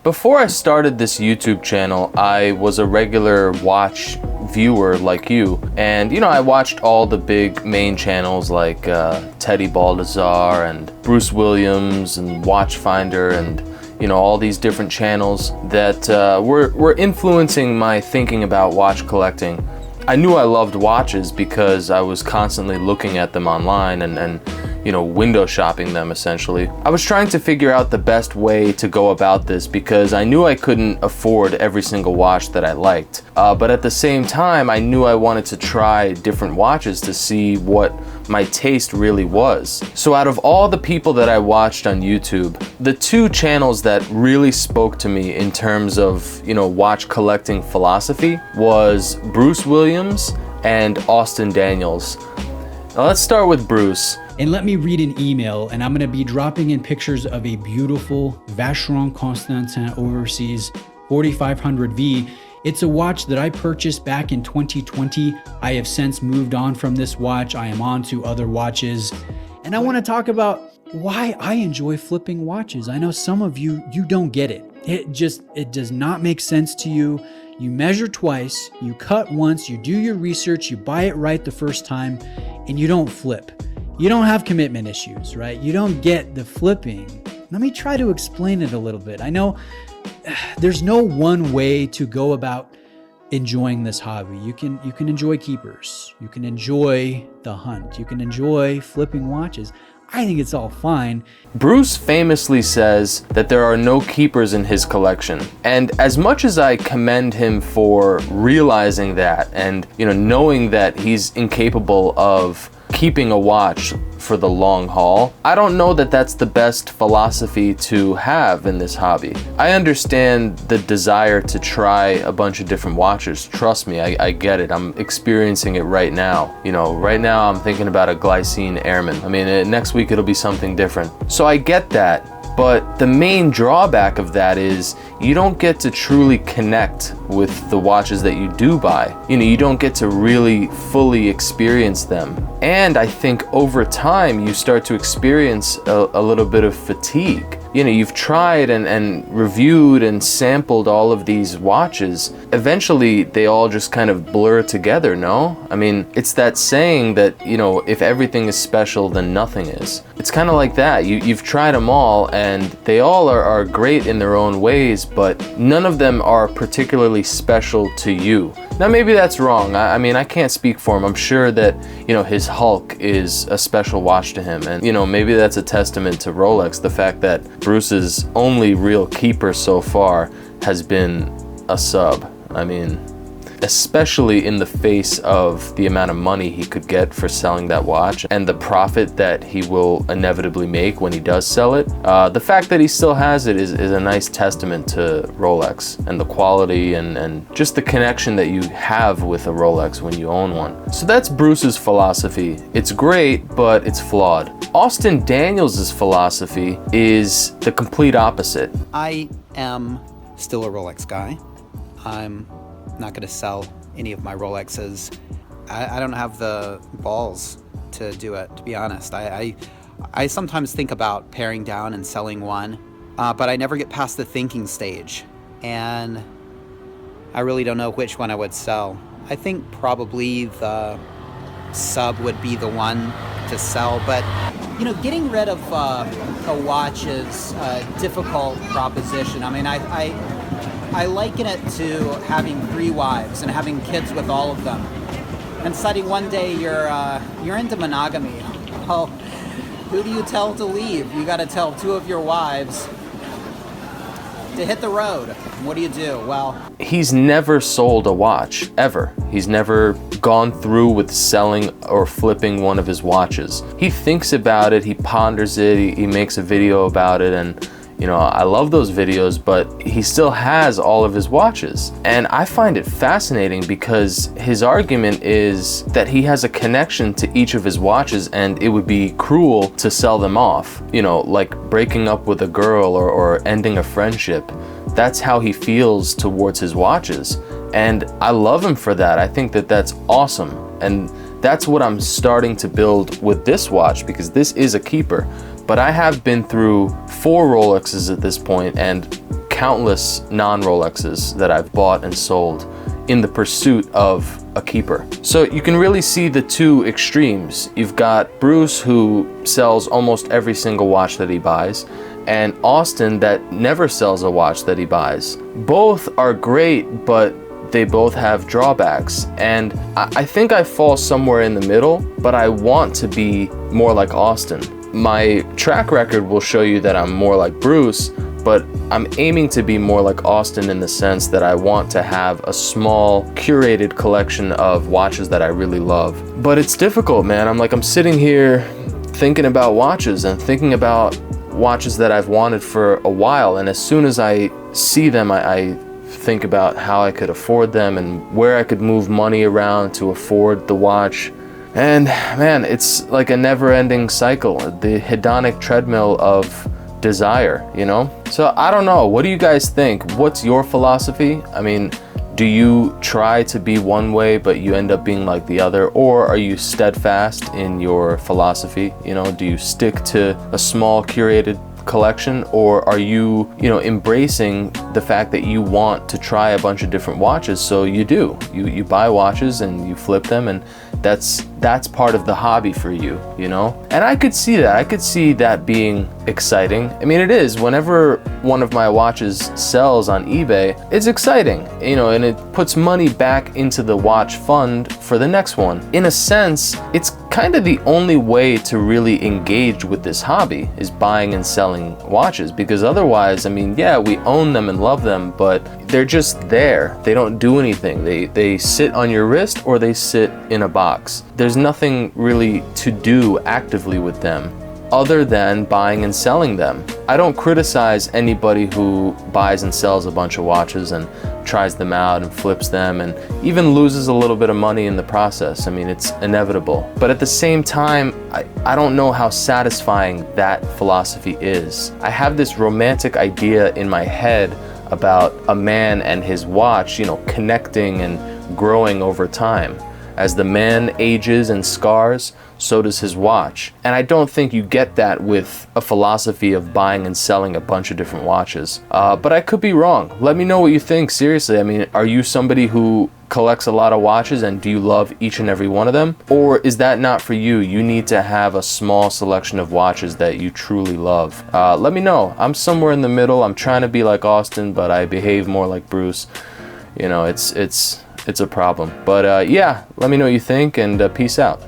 Before I started this YouTube channel, I was a regular watch viewer like you, and you know, I watched all the big main channels like Teddy Baldassarre and Bruce Williams and Watchfinder, and you know, all these different channels that were influencing my thinking about watch collecting. I knew I loved watches because I was constantly looking at them online and you know, window shopping them essentially. I was trying to figure out the best way to go about this because I knew I couldn't afford every single watch that I liked. But at the same time, I knew I wanted to try different watches to see what my taste really was. So out of all the people that I watched on YouTube, the two channels that really spoke to me in terms of, you know, watch collecting philosophy was Bruce Williams and Austin Daniels. Now let's start with Bruce. And let me read an email, and I'm gonna be dropping in pictures of a beautiful Vacheron Constantin Overseas 4500V. It's a watch that I purchased back in 2020. I have since moved on from this watch. I am on to other watches. And I wanna talk about why I enjoy flipping watches. I know some of you don't get it. It does not make sense to you. You measure twice, you cut once, you do your research, you buy it right the first time, and you don't flip. You don't have commitment issues, right? You don't get the flipping. Let me try to explain it a little bit. I know there's no one way to go about enjoying this hobby. You can enjoy keepers. You can enjoy the hunt. You can enjoy flipping watches. I think it's all fine. Bruce famously says that there are no keepers in his collection. And as much as I commend him for realizing that and, you know, knowing that he's incapable of keeping a watch for the long haul, I don't know that that's the best philosophy to have in this hobby. I understand the desire to try a bunch of different watches. Trust me, I get it. I'm experiencing it right now. You know, right now I'm thinking about a Glycine Airman. I mean, next week it'll be something different. So I get that. But the main drawback of that is you don't get to truly connect with the watches that you do buy. You know, you don't get to really fully experience them. And I think over time you start to experience a little bit of fatigue. You know, you've tried and reviewed and sampled all of these watches. Eventually they all just kind of blur together, no? I mean, it's that saying that, you know, if everything is special, then nothing is. It's kind of like that. You've tried them all and they all are great in their own ways, but none of them are particularly special to you. Now maybe that's wrong. I mean, I can't speak for him. I'm sure that, you know, his Hulk is a special watch to him. And, you know, maybe that's a testament to Rolex, the fact that Bruce's only real keeper so far has been a sub. I mean, especially in the face of the amount of money he could get for selling that watch and the profit that he will inevitably make when he does sell it. The fact that he still has it is a nice testament to Rolex and the quality and just the connection that you have with a Rolex when you own one. So that's Bruce's philosophy. It's great, but it's flawed. Austin Daniels' philosophy is the complete opposite. I am still a Rolex guy. I'm not going to sell any of my Rolexes. I don't have the balls to do it, to be honest. I sometimes think about paring down and selling one, but I never get past the thinking stage, and I really don't know which one I would sell. I think probably the sub would be the one to sell, but you know, getting rid of a watch is a difficult proposition. I mean, I liken it to having 3 wives and having kids with all of them. And deciding one day you're into monogamy. Well, who do you tell to leave? You got to tell 2 of your wives to hit the road. What do you do? Well, he's never sold a watch, ever. He's never gone through with selling or flipping one of his watches. He thinks about it, he ponders it, he makes a video about it, and you know, I love those videos, but he still has all of his watches. And I find it fascinating because his argument is that he has a connection to each of his watches and it would be cruel to sell them off. You know, like breaking up with a girl or ending a friendship. That's how he feels towards his watches. And I love him for that. I think that that's awesome. And that's what I'm starting to build with this watch because this is a keeper. But I have been through 4 Rolexes at this point and countless non-Rolexes that I've bought and sold in the pursuit of a keeper. So you can really see the two extremes. You've got Bruce, who sells almost every single watch that he buys, and Austin, that never sells a watch that he buys. Both are great, but they both have drawbacks, and I think I fall somewhere in the middle, but I want to be more like Austin. My track record will show you that I'm more like Bruce, but I'm aiming to be more like Austin in the sense that I want to have a small, curated collection of watches that I really love. But it's difficult, man. I'm sitting here thinking about watches and thinking about watches that I've wanted for a while, and as soon as I see them, I think about how I could afford them and where I could move money around to afford the watch. And man, it's like a never-ending cycle, the hedonic treadmill of desire, you know? So I don't know, what do you guys think? What's your philosophy? I mean, do you try to be one way but you end up being like the other, or are you steadfast in your philosophy? You know, do you stick to a small curated collection, or are you, embracing the fact that you want to try a bunch of different watches? So you do. You buy watches and you flip them, and that's part of the hobby for you, you know? And I could see that. I could see that being exciting. I mean, it is. Whenever one of my watches sells on eBay, it's exciting, and it puts money back into the watch fund for the next one. In a sense, it's kind of the only way to really engage with this hobby is buying and selling watches, because otherwise, I mean, yeah, we own them and love them, but they're just there. They don't do anything. They sit on your wrist or they sit in a box. There's nothing really to do actively with them other than buying and selling them. I don't criticize anybody who buys and sells a bunch of watches and tries them out and flips them and even loses a little bit of money in the process. I mean, it's inevitable. But at the same time, I don't know how satisfying that philosophy is. I have this romantic idea in my head about a man and his watch, connecting and growing over time. As the man ages and scars, so does his watch. And I don't think you get that with a philosophy of buying and selling a bunch of different watches. But I could be wrong. Let me know what you think, seriously. I mean, are you somebody who collects a lot of watches, and do you love each and every one of them? Or is that not for you? You need to have a small selection of watches that you truly love. Let me know. I'm somewhere in the middle. I'm trying to be like Austin, but I behave more like Bruce. It's a problem. But yeah, let me know what you think, and peace out.